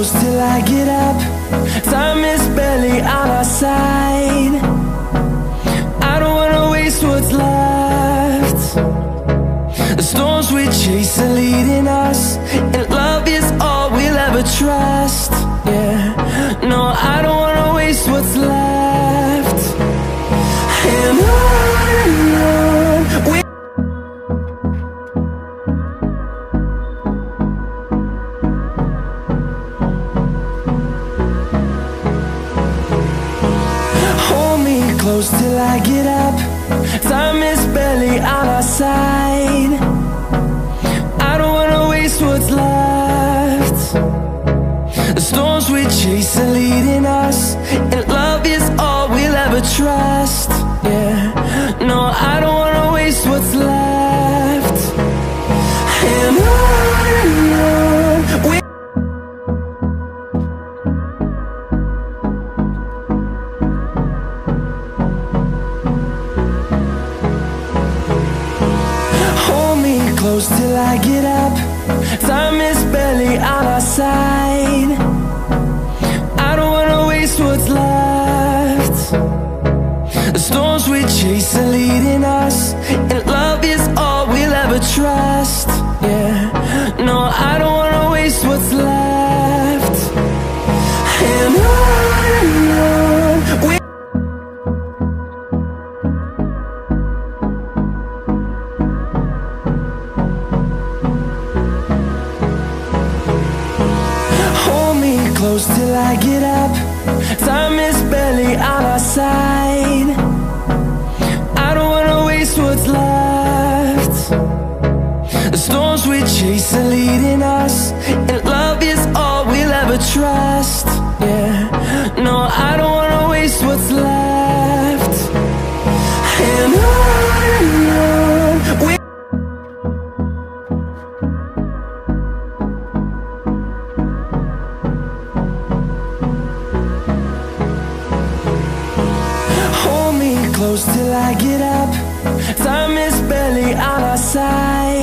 close till I get up. Time is barely on our side. I don't wanna waste what's left. The storms we chase are leading us, and love is all we'll ever trust. Yeah, no, I don't wanna waste what's left. And on we hold me close till I get up. Time is barely on our side. I don't wanna waste what's left. The storms we chase are leading us, and love is all we'll ever trust. Yeah, no, I don't wanna waste what's left. And on we hold me close till I get up. Time is barely on our side. I don't wanna waste what's left. The storms we chase are leading us, and love is all we'll ever trust. Yeah, no, I don't wanna waste what's left. And on we hold me close till I get up. Time is barely on our side. I don't wanna waste what's left. The storms we chase are leading us, and love is all we'll ever trust. Yeah, no, I don't wanna waste what's left. And on we hold me close till I get up. Time is barely on our side.